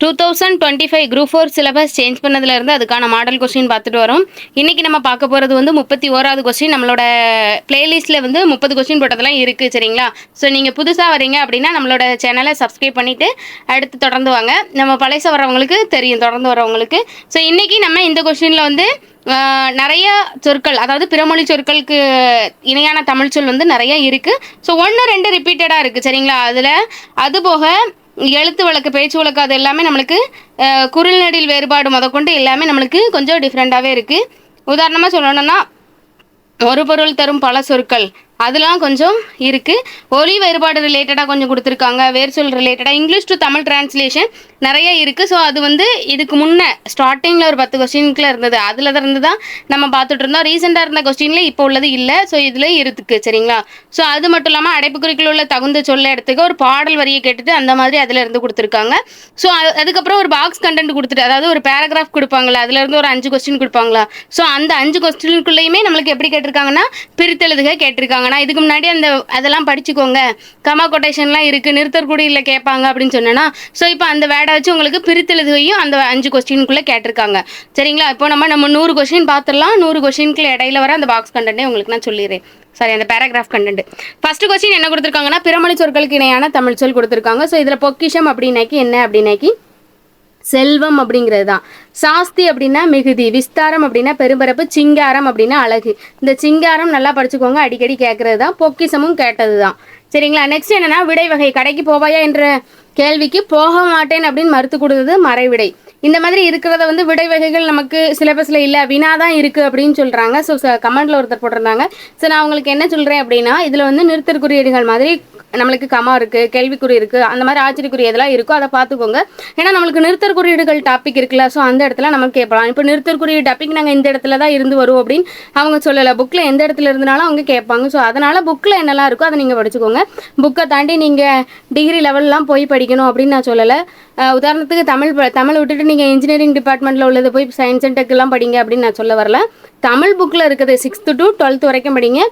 2025 group 4 syllabus change பண்ணதுலேருந்து அதுக்கான model question பார்த்துட்டு வரோம். இன்னைக்கு நம்ம பார்க்க போகிறது வந்து 31வது கொஸ்டின். நம்மளோட பிளேலிஸ்ட்டில் வந்து 30 கொஸ்டின் போட்டதெல்லாம் இருக்குது, சரிங்களா? ஸோ நீங்கள் புதுசாக வரீங்க அப்படின்னா நம்மளோட சேனலை சப்ஸ்கிரைப் பண்ணிவிட்டு அடுத்து தொடர்ந்து வாங்க. நம்ம பழச வரவங்களுக்கு தெரியும், தொடர்ந்து வரவங்களுக்கு. ஸோ இன்றைக்கி நம்ம இந்த கொஸ்டினில் வந்து நிறைய சொற்கள், அதாவது பிறமொழி சொற்களுக்கு இணையான தமிழ் சொல் வந்து நிறைய இருக்குது. ஸோ 1-2 ரிப்பீட்டடாக இருக்குது, சரிங்களா? அதில் அதுபோக எழுத்து வழக்கு, பேச்சு வழக்கு, அது எல்லாமே நம்மளுக்கு குரில் நெடில் வேறுபாடு முதற்கொண்டு எல்லாமே நம்மளுக்கு கொஞ்சம் டிஃப்ரெண்ட்டாகவே இருக்குது. உதாரணமாக சொல்லணும்னா ஒரு பொருள் தரும் பல சொற்கள் அதெல்லாம் கொஞ்சம் இருக்குது. ஒலி வேறுபாடு ரிலேட்டடாக கொஞ்சம் கொடுத்துருக்காங்க. வேர் சொல் ரிலேட்டடாக இங்கிலீஷ் டு தமிழ் டிரான்ஸ்லேஷன் நிறைய இருக்குது. ஸோ அது வந்து இதுக்கு முன்னே ஸ்டார்டிங்கில் ஒரு 10 கொஸ்டினுக்குள்ள இருந்தது, அதில் இருந்து தான் நம்ம பார்த்துட்டு இருந்தோம். ரீசெண்டாக இருந்த கொஸ்டினில் இப்போ உள்ளது இல்லை. ஸோ இதில் இருக்குது, சரிங்களா? ஸோ அது மட்டும் இல்லாமல் அடைப்புக்குறிக்குள் உள்ள தகுந்த சொல்ல எடுத்துக்க ஒரு பாடல் வரியை கேட்டுட்டு அந்த மாதிரி அதில் இருந்து கொடுத்துருக்காங்க. ஸோ அதுக்கப்புறம் ஒரு பாக்ஸ் கண்டென்ட் கொடுத்துட்டு, அதாவது ஒரு பேராகிராஃப் கொடுப்பாங்களா, அதுலேருந்து ஒரு 5 கொஸ்டின் கொடுப்பாங்களா. ஸோ அந்த 5 கொஸ்டினுக்குள்ளேயுமே நம்மளுக்கு எப்படி கேட்டிருக்காங்கன்னா பிரித்தெழுதுக கேட்டிருக்காங்க. நான் இதுக்கு முன்னாடி அதெல்லாம் படிச்சுக்கோங்க, கமா கொட்டேஷன்லாம் இருக்குது, நிறுத்தற்குறியில் கேட்பாங்க அப்படின்னு சொன்னேன்னா, ஸோ இப்போ அந்த வேர்டை வச்சு உங்களுக்கு பிரித்தெழுதுகையும் அந்த 5 கொஸ்டினுக்குள்ளே கேட்டிருக்காங்க, சரிங்களா? இப்போ நம்ம 100 கொஸ்டின் பார்த்துடலாம். 100 கொஸ்டினுக்கு இடையில வர அந்த பாக்ஸ் கண்டென்ட்டே உங்களுக்கு நான் சொல்லிடுறேன். சாரி, அந்த பேராகிராஃப் கண்டென்ட். ஃபர்ஸ்ட் கொஸ்டின் என்ன கொடுத்துருக்காங்கன்னா பிறமொழி சொற்களுக்கு இணையான தமிழ் சொல் கொடுத்துருக்காங்க. ஸோ இதில் பொக்கிஷம் அப்படின்னாக்கி என்ன அப்படின்னாக்கி செல்வம் அப்படிங்கிறது தான். சாஸ்தி அப்படின்னா மிகுதி, விஸ்தாரம் அப்படின்னா பெரும்பரப்பு, சிங்காரம் அப்படின்னா அழகு. இந்த சிங்காரம் நல்லா படிச்சுக்கோங்க, அடிக்கடி கேட்கறது தான். பொக்கிசமும் கேட்டது தான், சரிங்களா? நெக்ஸ்ட் என்னன்னா விடை வகை. கடைக்கு போவாயா என்ற கேள்விக்கு போக மாட்டேன் அப்படின்னு மறுத்து கொடுத்தது மறைவிடை. இந்த மாதிரி இருக்கிறத வந்து விடை வகைகள் நமக்கு சிலபஸில் இல்லை, வினா தான் இருக்குது அப்படின்னு சொல்கிறாங்க. ஸோ கமெண்ட்டில் ஒருத்தர் போட்டிருந்தாங்க. ஸோ நான் உங்களுக்கு என்ன சொல்கிறேன் அப்படின்னா, இதில் வந்து நிறுத்தற்குறியீடுகள் மாதிரி நம்மளுக்கு கமா இருக்குது, கேள்விக்குறி இருக்குது, அந்த மாதிரி ஆச்சரியக்குறி எதெல்லாம் இருக்கோ அதை பார்த்துக்கோங்க. ஏன்னா நம்மளுக்கு நிறுத்தற்குறியீடுகள் டாபிக் இருக்குல்ல, ஸோ அந்த இடத்துல நமக்கு கேட்கலாம். இப்போ நிறுத்தற்குறியீடு டாபிக் நாங்கள் இந்த இடத்துல தான் இருந்து வரும் அப்படின்னு அவங்க சொல்லலை. புக்கில் எந்த இடத்துல இருந்தனாலும் அவங்க கேட்பாங்க. ஸோ அதனால் புக்கில் என்னெல்லாம் இருக்கோ அதை நீங்கள் படிச்சுக்கோங்க. புக்கை தாண்டி நீங்கள் டிகிரி லெவல்லாம் போய் படிக்கணும் அப்படின்னு நான் சொல்லலை. உதாரணத்துக்கு தமிழ் விட்டுட்டு நீங்கள் இன்ஜினியரிங் டிபார்ட்மெண்ட்டில் உள்ளது போய் சயின்ஸ் அண்ட் டெக்கெல்லாம் படிங்க அப்படின்னு நான் சொல்ல வரல. தமிழ் புக்கில் இருக்குது 6th to 12th வரைக்கும் படிங்க.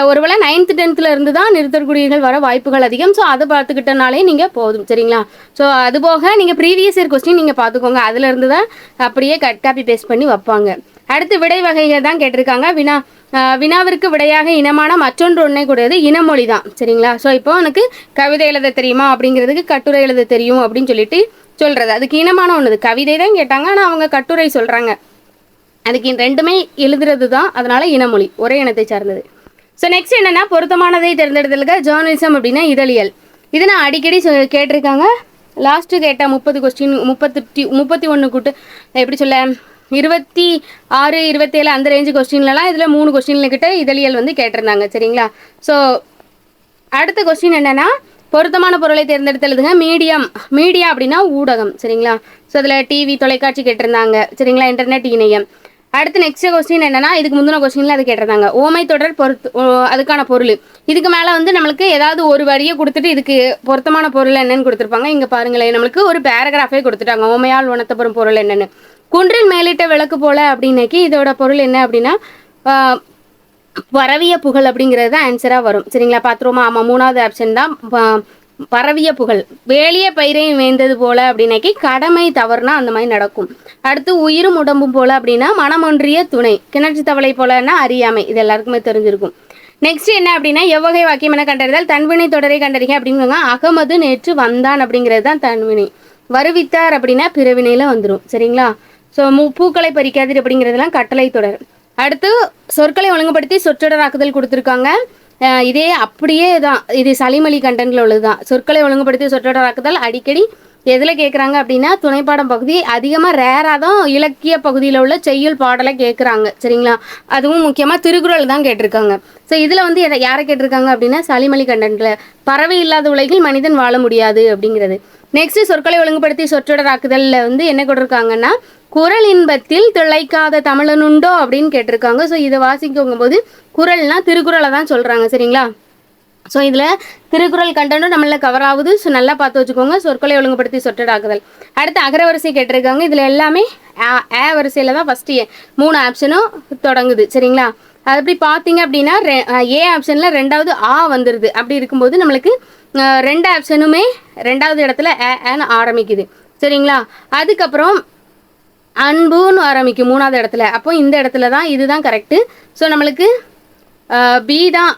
ஒருவேளை 9th 10th இருந்து தான் நிறுத்தற்குறியீடுகள் வர வாய்ப்புகள் அதிகம். ஸோ அதை பார்த்துக்கிட்டனாலே நீங்கள் போதும், சரிங்களா? ஸோ அதுபோக நீங்கள் ப்ரீவியஸ் இயர் கொஸ்டின் நீங்கள் பார்த்துக்கோங்க, அதிலிருந்து தான் அப்படியே கட் காப்பி பேஸ்ட் பண்ணி வைப்பாங்க. அடுத்து விடை வகைகள் தான் கேட்டிருக்காங்க. வினாவிற்கு விடையாக இனமான மற்றொன்று ஒன்றே கூடியது இனமொழி தான், சரிங்களா? ஸோ இப்போ எனக்கு கவிதை எழுத தெரியுமா அப்படிங்கிறதுக்கு கட்டுரை எழுத தெரியும் அப்படின்னு சொல்லிட்டு சொல்கிறது, அதுக்கு இனமான ஒன்று. கவிதை தான் கேட்டாங்க, ஆனால் அவங்க கட்டுரை சொல்கிறாங்க, அதுக்கு ரெண்டுமே எழுதுறது தான், அதனால இனமொழி ஒரே இனத்தை சார்ந்தது. ஸோ நெக்ஸ்ட் என்னென்னா பொருத்தமானதை தேர்ந்தெடுத்தலுக்கு ஜேர்னலிசம் அப்படின்னா இதழியல். இது நான் அடிக்கடி கேட்டிருக்காங்க. லாஸ்ட்டு கேட்டால் 30 கொஸ்டின் 31 கூட்டு எப்படி சொல்ல 26 27 அந்த ரேஞ்சு கொஸ்டின்லலாம் இதில் 3 கொஸ்டின்கிட்ட இதழியல் வந்து கேட்டிருந்தாங்க, சரிங்களா? ஸோ அடுத்த கொஸ்டின் என்னென்னா பொருத்தமான பொருளை தேர்ந்தெடுத்தலுதுங்க மீடியா அப்படின்னா ஊடகம், சரிங்களா? ஸோ அதில் டிவி, தொலைக்காட்சி கேட்டிருந்தாங்க, சரிங்களா? இன்டர்நெட், இணையம். அடுத்து நெக்ஸ்ட் கொஸ்டின் என்னன்னா இதுக்கு முந்தின கொஸ்டின்ல அது கேட்டிருந்தாங்க ஓமை தொடர் அதுக்கான பொருள். இதுக்கு மேலே வந்து நம்மளுக்கு ஏதாவது ஒரு வரியை கொடுத்துட்டு இதுக்கு பொருத்தமான பொருள் என்னன்னு கொடுத்துருப்பாங்க. இங்கே பாருங்களேன், நம்மளுக்கு ஒரு பேராகிராஃபே கொடுத்துட்டாங்க, ஓமையால் உணர்த்தப்படும் பொருள் என்னன்னு. குன்றில் மேலிட்ட விளக்கு போல அப்படின்னாக்கி இதோட பொருள் என்ன அப்படின்னா பரவிய புகழ் அப்படிங்கிறது தான் ஆன்சராக வரும், சரிங்களா? பார்த்துருவோமா? ஆமாம், 3வது ஆப்ஷன் தான் பரவிய புகழ். வேலிய பயிரையும் வேந்தது போல அப்படின்னாக்கி கடமை தவறுனா அந்த மாதிரி நடக்கும். அடுத்து உயிரும் உடம்பும் போல அப்படின்னா மனமொன்றிய துணை. கிணற்று தவளை போலன்னா அறியாமை. இது எல்லாருக்குமே தெரிஞ்சிருக்கும். நெக்ஸ்ட் என்ன அப்படின்னா எவ்வகை வாக்கியம் என கண்டறிதல். தன்வினை தொடரை கண்டறிங்க அப்படிங்கிறாங்க. அகமது நேற்று வந்தான் அப்படிங்கிறது தான் தன்வினை. வருவித்தார் அப்படின்னா பிறவினையில் வந்துடும், சரிங்களா? ஸோ பூக்களை பறிக்காதீர் அப்படிங்கிறதுலாம் கட்டளை தொடர். அடுத்து சொற்களை ஒழுங்குபடுத்தி சொற்றொடராக்குதல் கொடுத்துருக்காங்க. இதே அப்படியே தான், இது சளிமொழி கண்டென்ட்ல உள்ளது தான். சொற்களை ஒழுங்குபடுத்தி சொற்றொடராக்குதல் அடிக்கடி எதில் கேட்குறாங்க அப்படின்னா துணைப்பாடம் பகுதி. அதிகமாக ரேராக தான் இலக்கிய பகுதியில் உள்ள செய்யுள் பாடலை கேட்குறாங்க, சரிங்களா? அதுவும் முக்கியமாக திருக்குறள் தான் கேட்டிருக்காங்க. ஸோ இதில் வந்து யாரை கேட்டிருக்காங்க அப்படின்னா சளிமொழி கண்டென்ட்டில் பறவை இல்லாத உலகில் மனிதன் வாழ முடியாது அப்படிங்கிறது. நெக்ஸ்ட் சொற்களை ஒழுங்குபடுத்தி சொற்றொடராக்குதலில் வந்து என்ன கொடுத்துருக்காங்கன்னா குறள் இன்பத்தில் திளைக்காத தமிழனுண்டோ அப்படின்னு கேட்டிருக்காங்க. ஸோ இதை வாசிக்கும் போது குறள்னா திருக்குறளை தான் சொல்கிறாங்க, சரிங்களா? ஸோ இதில் திருக்குறள் கண்டென்ட்டும் நம்மள கவர் ஆகுது. ஸோ நல்லா பார்த்து வச்சுக்கோங்க. சொற்களை ஒழுங்குபடுத்தி சொற்றொடராக்குதல். அடுத்து அகரவரிசை கேட்டிருக்காங்க. இதில் எல்லாமே வரிசையில் தான் ஃபஸ்ட்டு 3 ஆப்ஷனும் தொடங்குது, சரிங்களா? அது அப்படி பார்த்தீங்க அப்படின்னா ஏ ஆப்ஷனில் 2வது ஆ வந்துடுது. அப்படி இருக்கும்போது நம்மளுக்கு 2 ஆப்ஷனுமே 2வது இடத்துல ஏன்னு ஆரம்பிக்குது, சரிங்களா. அதுக்கப்புறம் அன்புன்னு ஆரம்பிக்கும் 3வது இடத்துல. அப்போ இந்த இடத்துல தான் இதுதான் கரெக்டு. ஸோ நம்மளுக்கு பி தான்,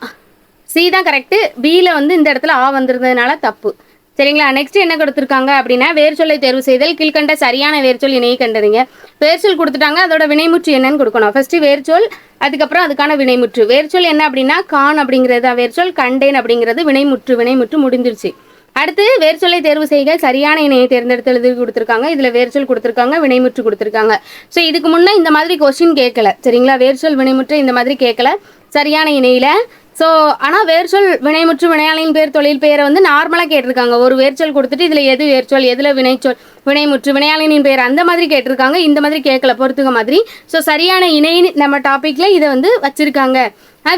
சி தான் கரெக்டு. பியில் வந்து இந்த இடத்துல ஆ வந்துருந்ததுனால தப்பு. சரிங்களா. நெக்ஸ்ட் என்ன கொடுத்துருக்காங்க அப்படின்னா, வேர்ச்சொல்லை தேர்வு செய்தல், கீழ்கண்ட சரியான வேர்ச்சொல் இணையை கண்டறிங்க. வேர்ச்சொல் கொடுத்துட்டாங்க, அதோட வினைமுற்று என்னன்னு கொடுக்கணும். ஃபர்ஸ்ட் வேர்ச்சொல், அதுக்கப்புறம் அதுக்கான வினைமுற்று. வேர்ச்சொல் என்ன அப்படின்னா கான் அப்படிங்கிறது வேர்ச்சொல், கண்டேன் அப்படிங்கிறது வினைமுற்று. வினைமுற்று முடிஞ்சிருச்சு. அடுத்து வேர்ச்சொல்லை தேர்வு செய்க, சரியான இணையை தேர்ந்தெடுத்து எழுதி கொடுத்துருக்காங்க. இதில் வேர்ச்சொல் கொடுத்துருக்காங்க, வினைமுற்று கொடுத்துருக்காங்க. ஸோ இதுக்கு முன்னே இந்த மாதிரி கொஸ்டின் கேட்கல. சரிங்களா. வேர்ச்சொல் வினைமுற்று இந்த மாதிரி கேட்கல சரியான இணையில். ஸோ ஆனால் வேர்ச்சொல் வினைமுற்று வினையாளின் பேர் தொழில் பெயரை வந்து நார்மலாக கேட்டிருக்காங்க. ஒரு வேர்ச்சொல் கொடுத்துட்டு இதில் எது வேர்ச்சொல், எதில் வினைச்சொல், வினைமுற்று வினையாளினின் பேர் அந்த மாதிரி கேட்டிருக்காங்க. இந்த மாதிரி கேட்கல பொறுத்துக்க மாதிரி. ஸோ சரியான இணை நம்ம டாப்பிக்கில் இதை வந்து வச்சுருக்காங்க.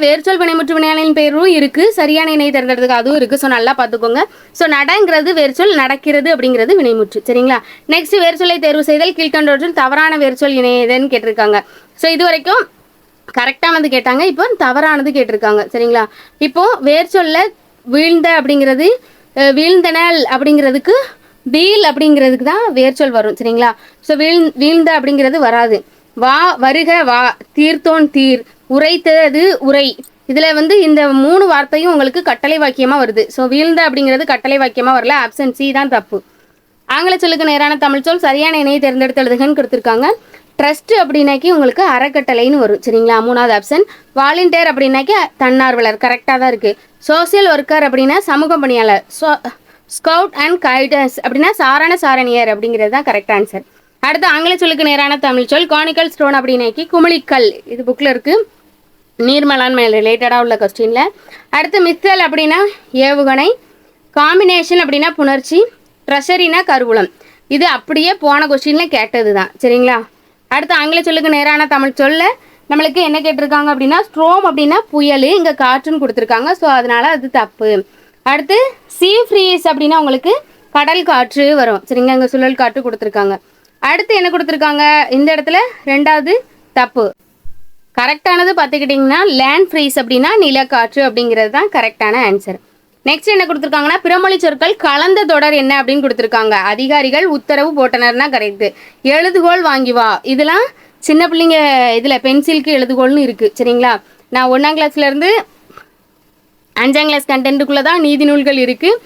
வேர்ச்சொல் வினைமுற்று வினையாளின் பேரும் இருக்குது, சரியான இணை தேர்ந்தெடுத்துக்கு அதுவும் இருக்குது. ஸோ நல்லா பார்த்துக்கோங்க. ஸோ நடங்கிறது வேர்ச்சொல், நடக்கிறது அப்படிங்கிறது வினைமுற்று. சரிங்களா. நெக்ஸ்ட் வேர்ச்சொல்லை தேர்வு செய்தல், கீழ்கண்டவற்றில் தவறான வேர்ச்சொல் இணையதுன்னு கேட்டிருக்காங்க. ஸோ இது வரைக்கும் கரெக்டானது கேட்டாங்க, இப்போ தவறானது கேட்டிருக்காங்க. சரிங்களா. இப்போ வேர்ச்சொல்ல வீழ்ந்த அப்படிங்கிறது வீழ்ந்தனல் அப்படிங்கிறதுக்கு வீல் அப்படிங்கிறதுக்கு தான் வேர்ச்சொல் வரும். சரிங்களா. ஸோ வீழ்ந்த அப்படிங்கிறது வராது. வா வருக வா, தீர்த்தோன் தீர், உரைத்தது உரை. இதில் வந்து இந்த 3 வார்த்தையும் உங்களுக்கு கட்டளை வாக்கியமாக வருது. ஸோ வீழ்ந்த அப்படிங்கிறது கட்டளை வாக்கியமாக வரல. ஆப்ஷன் சி தான் தப்பு. ஆங்கில சொல்லுக்கு நேரான தமிழ் சொல், சரியான இணையை தேர்ந்தெடுத்து எழுதுகன்னு கொடுத்துருக்காங்க. ட்ரஸ்ட் அப்படின்னாக்கி உங்களுக்கு அறக்கட்டளைன்னு வரும். சரிங்களா. 3வது ஆப்ஷன். வாலண்டியர் அப்படின்னாக்கி தன்னார்வலர், கரெக்டாக தான் இருக்குது. சோசியல் ஒர்க்கர் அப்படின்னா சமூக பணியாளர். ஸ்கவுட் அண்ட் கைடன்ஸ் அப்படின்னா சாரணியர் அப்படிங்கிறது தான் கரெக்ட் ஆன்சர். அடுத்து ஆங்கில சொல்லுக்கு நேரான தமிழ் சொல், கானிக்கல் ஸ்டோன் அப்படின்னாக்கி குமிழிக்கல். இது புக்கில் இருக்குது, நீர் மேலாண்மை ரிலேட்டடாக உள்ள கொஸ்டினில். அடுத்து மித்தல் அப்படின்னா ஏவுகணை, காம்பினேஷன் அப்படின்னா புணர்ச்சி, ட்ரெஷரினா கருவூலம். இது அப்படியே போன கொஸ்டினில் கேட்டது தான். சரிங்களா. அடுத்து ஆங்கில சொல்லுக்கு நேரான தமிழ் சொல்ல நம்மளுக்கு என்ன கேட்டிருக்காங்க அப்படின்னா ஸ்ட்ரோம் அப்படின்னா புயல், இங்கே காற்றுன்னு கொடுத்துருக்காங்க. ஸோ அதனால் அது தப்பு. அடுத்து சீ ஃப்ரீஸ் அப்படின்னா உங்களுக்கு கடல் காற்று வரும். சரிங்களா. இங்கே சுழல் காற்று கொடுத்துருக்காங்க. அடுத்து என்ன கொடுத்துருக்காங்க இந்த இடத்துல 2வது தப்பு. கரெக்டானது பார்த்துக்கிட்டிங்கன்னா லேண்ட் ஃப்ரீஸ் அப்படின்னா நிலக்காற்று அப்படிங்கிறது தான் கரெக்டான ஆன்சர். நெக்ஸ்ட் என்ன கொடுத்துருக்காங்கன்னா பிறமொழி சொற்கள் கலந்த தொடர் என்ன அப்படின்னு கொடுத்துருக்காங்க. அதிகாரிகள் உத்தரவு போட்டனர்னா கரெக்டு. எழுதுகோள் வாங்கி வா, இதெல்லாம் சின்ன பிள்ளைங்க இதில் பென்சிலுக்கு எழுதுகோள்னு இருக்குது. சரிங்களா. நான் 1ஆம் கிளாஸ்லேருந்து 5ஆம் கிளாஸ் கண்டென்ட்டுக்குள்ளே தான் நீதி நூல்கள் இருக்குது.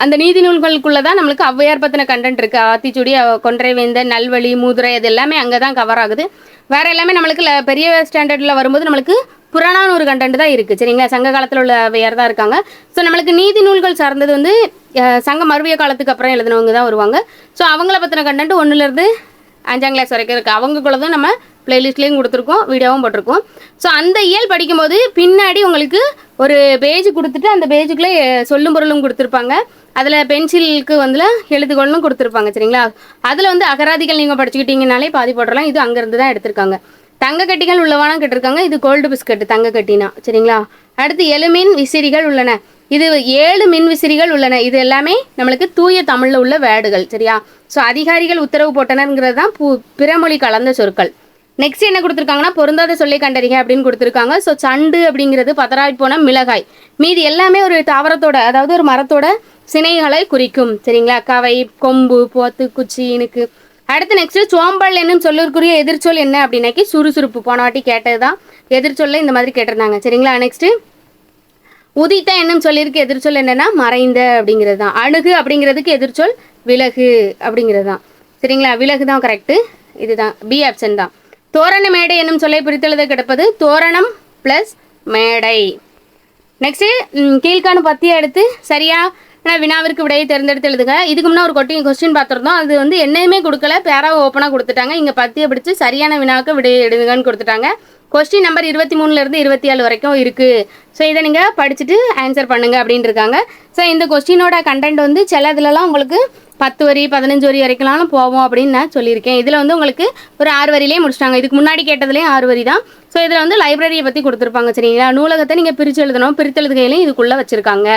அந்த நீதி நூல்களுக்குள்ளே தான் நம்மளுக்கு ஔவையார் பற்றின கண்டென்ட் இருக்குது. ஆத்திச்சூடி, கொன்றைவேந்தன், நல்வழி, மூதுரை, அது எல்லாமே அங்கே தான் கவர் ஆகுது. வேறு எல்லாமே நம்மளுக்கு பெரிய ஸ்டாண்டர்டில் வரும்போது நம்மளுக்கு புறநானூறு கண்டென்ட் தான் இருக்குது. சரிங்களா. சங்க காலத்தில் உள்ள ஔவையார் தான் இருக்காங்க. ஸோ நம்மளுக்கு நீதி நூல்கள் சார்ந்தது வந்து சங்க மருவிய காலத்துக்கு அப்புறம் எழுதினவங்க தான் வருவாங்க. ஸோ அவங்கள பற்றின கண்டென்ட் 1லேருந்து 5ஆம் கிளாஸ் வரைக்கும் இருக்குது. அவங்களுக்குள்ள தான் நம்ம பிளேலிஸ்ட்லேயும் கொடுத்துருக்கோம், வீடியோவும் போட்டிருக்கோம். ஸோ அந்த இயல் படிக்கும்போது பின்னாடி உங்களுக்கு ஒரு பேஜ் கொடுத்துட்டு அந்த பேஜுக்குள்ளே சொல்லும் பொருளும் கொடுத்துருப்பாங்க. அதில் பென்சிலுக்கு வந்து எழுதுகோள்னு கொடுத்துருப்பாங்க. சரிங்களா. அதில் வந்து அகராதிகள் நீங்கள் படிச்சுக்கிட்டீங்கனாலே பாதி போட்டுடலாம். இது அங்கேருந்து தான் எடுத்திருக்காங்க. தங்க கட்டிகள் உள்ளவானா கேட்டிருக்காங்க. இது கோல்டு பிஸ்கட் தங்க கட்டினா. சரிங்களா. அடுத்து 7 மின் விசிறிகள் உள்ளன. இது 7 மின் விசிறிகள் உள்ளன. இது எல்லாமே நம்மளுக்கு தூய தமிழில் உள்ள வேர்டுகள். சரியா. ஸோ அதிகாரிகள் உத்தரவு போட்டனருங்கிறது தான் பிறமொழி கலந்த சொற்கள். நெக்ஸ்ட் என்ன கொடுத்துருக்காங்கன்னா பொருந்தாத சொல்லி கண்டறிக அப்படின்னு கொடுத்துருக்காங்க. ஸோ சண்டு அப்படிங்கிறது பதறாய் போன மிளகாய். மீதி எல்லாமே ஒரு தாவரத்தோட, அதாவது ஒரு மரத்தோட சினைகளை குறிக்கும். சரிங்களா. கவை, கொம்பு, போத்து, குச்சி, இனுக்கு. அடுத்து நெக்ஸ்ட் சோம்பல் என்னும் சொல்லிற்குரிய எதிர்ச்சொல் என்ன அப்படின்னாக்கி சுறுசுறுப்பு. போன வாட்டி கேட்டது தான் எதிர்ச்சொல்ல இந்த மாதிரி கேட்டிருந்தாங்க. சரிங்களா. நெக்ஸ்ட் உதித்த என்னும் சொல்லியிருக்கு எதிர்ச்சொல் என்னன்னா மறைந்த அப்படிங்கிறது தான். அணுகு அப்படிங்கிறதுக்கு எதிர்ச்சொல் விலகு அப்படிங்கிறது தான். சரிங்களா. விலகு தான் கரெக்டு. இதுதான் பி ஆப்ஷன் தான். தோரண மேடை என்னும் சொல்லை பிரித்தெழுத கிடப்பது தோரணம் ப்ளஸ் மேடை. நெக்ஸ்ட்டு கீழ்காணு பத்தியை எடுத்து சரியா வினாவிற்கு விடையை தேர்ந்தெடுத்து எழுதுங்க. இதுக்கு முன்னே ஒரு கொஸ்டின் பார்த்துருந்தோம். அது வந்து என்னையுமே கொடுக்கல, பேராவை ஓப்பனாக கொடுத்துட்டாங்க. இங்கே பத்தியை பிடிச்சி சரியான வினாவுக்கு விடையை எழுதுங்கன்னு கொடுத்துட்டாங்க. கொஸ்டின் நம்பர் 23லேருந்து 27 வரைக்கும் இருக்குது. ஸோ இதை நீங்கள் படிச்சுட்டு ஆன்சர் பண்ணுங்கள் அப்படின்னு இருக்காங்க. ஸோ இந்த கொஸ்டினோட கண்டென்ட் வந்து சில இதுலலாம் உங்களுக்கு 10 வரி 15 வரி வரைக்கும்லாம் போவோம் அப்படின்னு நான் சொல்லியிருக்கேன். இதில் வந்து உங்களுக்கு ஒரு 6 வரியிலே முடிச்சிட்டாங்க. இதுக்கு முன்னாடி கேட்டதுலேயும் 6 வரி தான். ஸோ இதில் வந்து லைப்ரரியை பற்றி கொடுத்துருப்பாங்க சரிங்களா. நூலகத்தை நீங்கள் பிரித்து எழுதணும், பிரித்தெழுதுகையிலையும் இதுக்குள்ளே வச்சுருக்காங்க.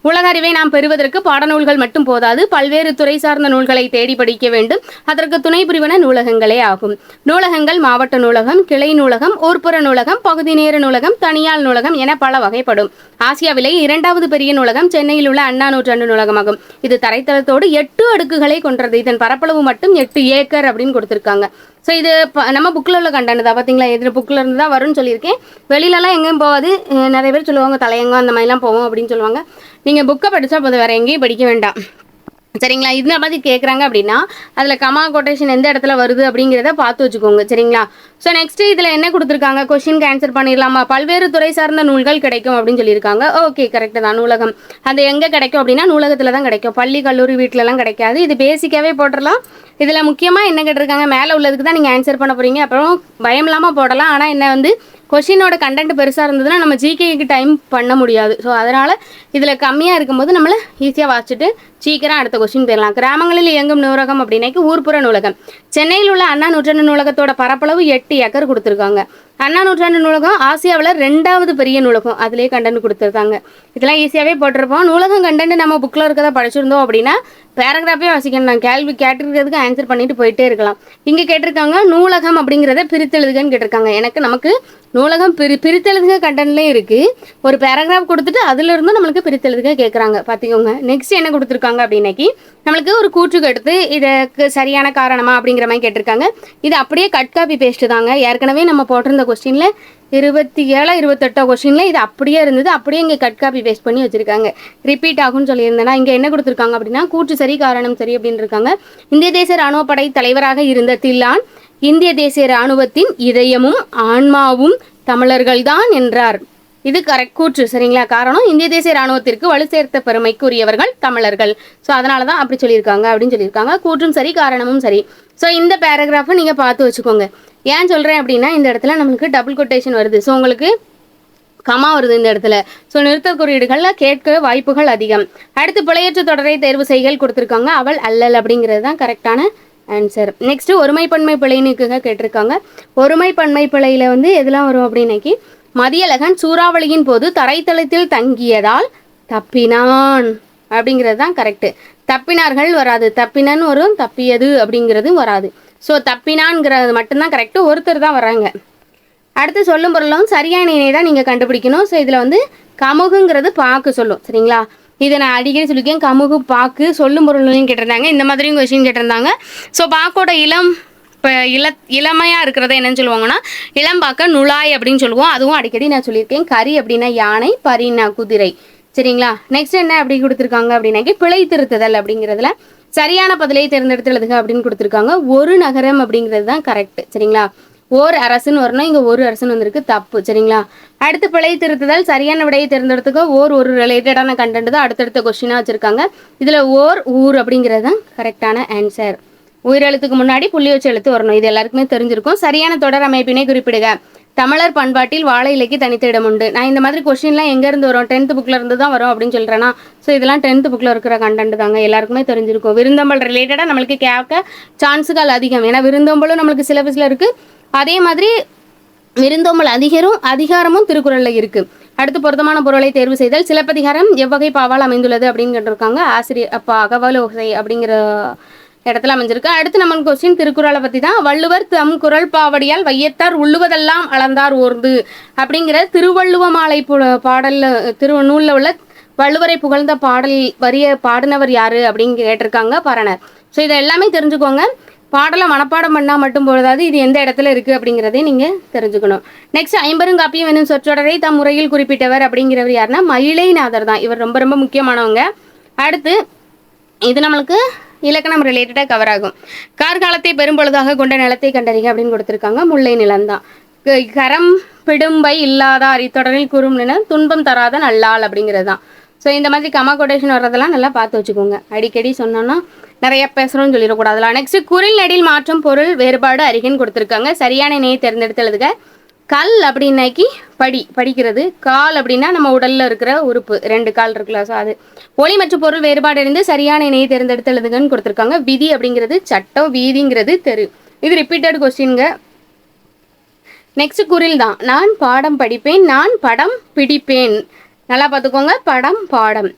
உலக அறிவை நாம் பெறுவதற்கு பாடநூல்கள் மட்டும் போதாது, பல்வேறு துறை சார்ந்த நூல்களை தேடி படிக்க வேண்டும். அதற்கு துணை புரிவன நூலகங்களே ஆகும். நூலகங்கள் மாவட்ட நூலகம், கிளை நூலகம், ஊர்ப்புற நூலகம், பகுதி நேர நூலகம், தனியார் நூலகம் என பல வகைப்படும். ஆசியாவிலே 2வது பெரிய நூலகம் சென்னையில் உள்ள அண்ணா நூற்றாண்டு நூலகமாகும். இது தரைத்தளத்தோடு 8 அடுக்குகளை கொண்டது. இதன் பரப்பளவு மட்டும் 8 ஏக்கர் அப்படின்னு கொடுத்துருக்காங்க. ஸோ இது நம்ம புக்கில் உள்ள கண்டென்ட் தான் பார்த்தீங்களா, எதிர புக்கில் இருந்து தான் வரும்னு சொல்லியிருக்கேன். வெளியிலலாம் எங்கேயும் போகாது. நிறைய பேர் சொல்லுவாங்க தலையங்கம் அந்த மாதிரிலாம் போவோம் அப்படின்னு சொல்லுவாங்க. நீங்கள் புக்கை படித்தா போதும், வேறு எங்கேயும் படிக்க வேண்டாம் சரிங்களா. இந்த மாதிரி கேட்குறாங்க அப்படின்னா அதில் கமா கொட்டேஷன் எந்த இடத்துல வருது அப்படிங்கிறத பார்த்து வச்சுக்கோங்க சரிங்களா. ஸோ நெக்ஸ்ட்டு இதில் என்ன கொடுத்துருக்காங்க, கொஸ்டின் ஆன்சர் பண்ணிடலாமா. பல்வேறு துறை சார்ந்த நூல்கள் கிடைக்கும் அப்படின்னு சொல்லியிருக்காங்க. ஓகே கரெக்டு தான். நூலகம் அது எங்கே கிடைக்கும் அப்படின்னா நூலகத்தில் தான் கிடைக்கும், பள்ளி கல்லூரி வீட்டிலலாம் கிடைக்காது. இது பேசிக்காகவே போட்டுடலாம். இதில் முக்கியமாக என்ன கேட்டிருக்காங்க, மேலே உள்ளதுக்கு தான் நீங்கள் ஆன்சர் பண்ண போகிறீங்க. அப்புறம் பயம் இல்லாமல் போடலாம். ஆனால் என்ன வந்து கொஷினோட கண்டென்ட் பெருசாக இருந்ததுன்னா நம்ம ஜிகேக்கு டைம் பண்ண முடியாது. ஸோ அதனால் இதில் கம்மியாக இருக்கும்போது நம்மளை ஈஸியாக வாசிச்சுட்டு சீக்கிரம் அடுத்த கொஸ்டின் போயிடலாம். கிராமங்களில் இயங்கும் நூலகம் அப்படின்னாக்கி ஊர்ப்புற நூலகம். சென்னையில் உள்ள அண்ணா நூற்றாண்டு நூலகத்தோட பரப்பளவு 8 ஏக்கர் கொடுத்துருக்காங்க. அண்ணா நூற்றாண்டு நூலகம் ஆசியாவில் 2வது பெரிய நூலகம், அதிலே கண்டென்ட் கொடுத்துருக்காங்க. இதெல்லாம் ஈஸியாகவே போட்டிருப்போம். நூலகம் கண்டென்ட் நம்ம புக்கில் இருக்கிறத படிச்சிருந்தோம் அப்படின்னா பேராகிராஃபே வாசிக்கணும். நான் கேள்வி கேட்டிருக்கிறதுக்கு ஆன்சர் பண்ணிட்டு போயிட்டே இருக்கலாம். இங்கே கேட்டிருக்காங்க நூலகம் அப்படிங்கிறத பிரித்தெழுதுகன்னு கேட்டிருக்காங்க. நமக்கு நூலகம் பிரித்தெழுதுக கண்டென்ட்லேயும் இருக்குது. ஒரு பேராகிராஃப் கொடுத்துட்டு அதிலிருந்து நம்மளுக்கு பிரித்தெழுதுக கேட்குறாங்க பார்த்துக்கோங்க. நெக்ஸ்ட் என்ன கொடுத்துருக்காங்க அப்படின்னாக்கி நம்மளுக்கு ஒரு கூற்றுக்கு எடுத்து இதற்கு சரியான காரணமா அப்படிங்கிற மாதிரி கேட்டிருக்காங்க. இது அப்படியே கட் காப்பி பேஸ்ட்டு தாங்க. ஏற்கனவே நம்ம போட்டிருந்த கொஸ்டினில் 27 28 கொஸ்டினில் இது அப்படியே இருந்தது. அப்படியே இங்கே கட் காப்பி பேஸ்ட் பண்ணி வச்சுருக்காங்க. ரிப்பீட் ஆகும்னு சொல்லியிருந்தேன்னா இங்கே என்ன கொடுத்துருக்காங்க அப்படின்னா கூற்று சரி காரணம் சரி அப்படின்னு இருக்காங்க. இந்திய தேசிய இராணுவப்படை தலைவராக இருந்த தில்லான் இந்திய தேசிய இராணுவத்தின் இதயமும் ஆன்மாவும் தமிழர்கள்தான் என்றார். இது கரெக்ட் கூற்று சரிங்களா. காரணம் இந்திய தேசிய இராணுவத்திற்கு வலு சேர்த்த பெருமைக்குரியவர்கள் தமிழர்கள். ஸோ அதனால தான் அப்படி சொல்லியிருக்காங்க அப்படின்னு சொல்லியிருக்காங்க. கூற்றும் சரி காரணமும் சரி. ஸோ இந்த பேராகிராஃபை நீங்கள் பார்த்து வச்சுக்கோங்க. ஏன் சொல்கிறேன் அப்படின்னா இந்த இடத்துல நம்மளுக்கு டபுள் கொட்டேஷன் வருது. ஸோ உங்களுக்கு கமா வருது இந்த இடத்துல. ஸோ நிறுத்தற் குறியீடுகளில் கேட்க வாய்ப்புகள் அதிகம். அடுத்து பிழையற்ற தொடரை தேர்வு செய்கள் கொடுத்துருக்காங்க. அவள் அல்லல் அப்படிங்கிறது தான் கரெக்டான ஆன்சர். நெக்ஸ்ட்டு ஒருமைப்பன்மை பிழை நீக்குக கேட்டிருக்காங்க. ஒருமைப்பன்மை பிழையில் வந்து எதெல்லாம் வரும் அப்படின்னாக்கி மதியழகன் சூறாவளியின் போது தரைத்தளத்தில் தங்கியதால் தப்பினான் அப்படிங்கிறது தான் கரெக்டு. தப்பினார்கள் வராது, தப்பினன் வரும், தப்பியது அப்படிங்கிறது வராது. ஸோ தப்பினான்ங்கிறது மட்டும்தான் கரெக்டு. ஒருத்தர் தான் வராங்க. அடுத்து சொல்லும் பொருளும் சரியான இணையை தான் நீங்கள் கண்டுபிடிக்கணும். ஸோ இதில் வந்து கமுகுங்கிறது பாக்கு சொல்லும் சரிங்களா. இதை நான் அடிக்கடி சொல்லியிருக்கேன். கமுகு பாக்கு சொல்லும் பொருள்லையும் கேட்டிருந்தாங்க. இந்த மாதிரியும் கொஸ்டின் கேட்டிருந்தாங்க. ஸோ பாக்கோட இப்போ இளமையாக இருக்கிறத என்னன்னு சொல்லுவாங்கன்னா இளம்பாக்க நுழாய் அப்படின்னு சொல்லுவோம். அதுவும் அடிக்கடி நான் சொல்லியிருக்கேன். கரி அப்படின்னா யானை, பரினா குதிரை சரிங்களா. நெக்ஸ்ட் என்ன அப்படி கொடுத்துருக்காங்க அப்படின்னாக்கி பிழை திருத்துதல் அப்படிங்கிறதுல சரியான பதிலை தேர்ந்தெடுத்து எழுதுக அப்படின்னு கொடுத்துருக்காங்க. ஒரு நகரம் அப்படிங்கிறது தான் கரெக்ட் சரிங்களா. ஓர் அரசுன்னு வரணும், இங்கே ஒரு அரசுன்னு வந்திருக்கு, தப்பு சரிங்களா. அடுத்து பிழை திருத்துதல் சரியான விடையை தேர்ந்தெடுத்துக்க ஒரு ரிலேட்டடான கண்டென்ட் தான் அடுத்தடுத்த கொஸ்டினாக வச்சுருக்காங்க. இதில் ஊர் அப்படிங்கிறது தான் கரெக்டான ஆன்சர். உயிரெழுத்துக்கு முன்னாடி புள்ளி வச்சு எழுத்து வரணும். இது எல்லாருக்குமே தெரிஞ்சிருக்கும். சரியான தொடர் அமைப்பினை குறிப்பிடுக. தமிழர் பண்பாட்டில் வாழை இலைக்கு தனித்த இடம் உண்டு. நான் இந்த மாதிரி கொஸ்டின்லாம் எங்கேருந்து வரும், 10th புக்கில் இருந்து தான் வரும் அப்படின்னு சொல்கிறேன்னா. ஸோ இதெல்லாம் 10th புக்கில் இருக்கிற கண்டென்ட் தாங்க, எல்லாருக்குமே தெரிஞ்சிருக்கும். விருந்தோம்பல் ரிலேட்டடாக நம்மளுக்கு கேட்க சான்ஸுகள் அதிகம். ஏன்னா விருந்தோம்பலும் நம்மளுக்கு சிலபஸில் இருக்குது. அதே மாதிரி விருந்தோம்பல் அதிகாரமும் திருக்குறளில் இருக்குது. அடுத்து பொருத்தமான பொருளை தேர்வு செய்தல். சிலப்பதிகாரம் எவ்வகை பாவால் அமைந்துள்ளது அப்படின்னு கேட்டிருக்காங்க. ஆசிரியர் அகவல் ஓசை அப்படிங்கிற இடத்துல அமைஞ்சிருக்கு. அடுத்து நம்ம கொஸ்டின் திருக்குறளை பற்றி தான். வள்ளுவர் தம் குறள் பாவடியால் வையத்தார் உள்ளுவதெல்லாம் அளந்தார் ஓர்ந்து அப்படிங்கிற திருவள்ளுவ மாலை பாடலில் நூலில் உள்ள வள்ளுவரை புகழ்ந்த பாடல் வரிய பாடினவர் யார் அப்படின்னு கேட்டிருக்காங்க பரணர். ஸோ இதை எல்லாமே தெரிஞ்சுக்கோங்க. பாடலை மனப்பாடம் பண்ணால் மட்டும் போதாது, இது எந்த இடத்துல இருக்குது அப்படிங்கிறதையும் நீங்கள் தெரிஞ்சுக்கணும். நெக்ஸ்ட் ஐம்பெருங்காப்பியம் என்னும் சொற்றொடரை தம் முறையில் குறிப்பிட்டவர் அப்படிங்கிறவர் யாருன்னா மயிலைநாதர் தான். இவர் ரொம்ப ரொம்ப முக்கியமானவங்க. அடுத்து இது நம்மளுக்கு இலக்கணம் ரிலேட்டடாக கவர் ஆகும். கார்காலத்தை பெரும்பொழுதாக கொண்ட நிலத்தை கண்டறிக அப்படின்னு கொடுத்துருக்காங்க. முல்லை நிலம்தான். கரம் பிடும்பை இல்லாதார் இத்தொடரில் கூறும் நிலம் துன்பம் தராத நல்லாள் அப்படிங்கிறது தான். ஸோ இந்த மாதிரி கமா கொட்டேஷன் வர்றதெல்லாம் நல்லா பார்த்து வச்சுக்கோங்க. அடிக்கடி சொன்னோன்னா நிறைய பேசுகிறோன்னு சொல்லிடக்கூடாதுலாம். நெக்ஸ்ட் குரில் நெடில் மாற்றம் பொருள் வேறுபாடு அறிகைன்னு கொடுத்துருக்காங்க. சரியான இணையை தேர்ந்தெடுத்து எழுதுக. கல் அப்படின்னாக்கி படிக்கிறது. கால் அப்படின்னா நம்ம உடலில் இருக்கிற உறுப்பு, 2 கால் இருக்குல்ல. ஸோ அது ஒளி மற்றும் பொருள் வேறுபாடு இருந்து சரியான இணையை தேர்ந்தெடுத்து எழுதுகன்னு கொடுத்துருக்காங்க. விதி அப்படிங்கிறது சட்டம், வீதிங்கிறது தெரு. இது ரிப்பீட்டட் கொஸ்டின்ங்க. நெக்ஸ்ட் குரில் தான். நான் பாடம் படிப்பேன், நான் படம் பிடிப்பேன். நல்லா பார்த்துக்கோங்க, படம் பாடம்.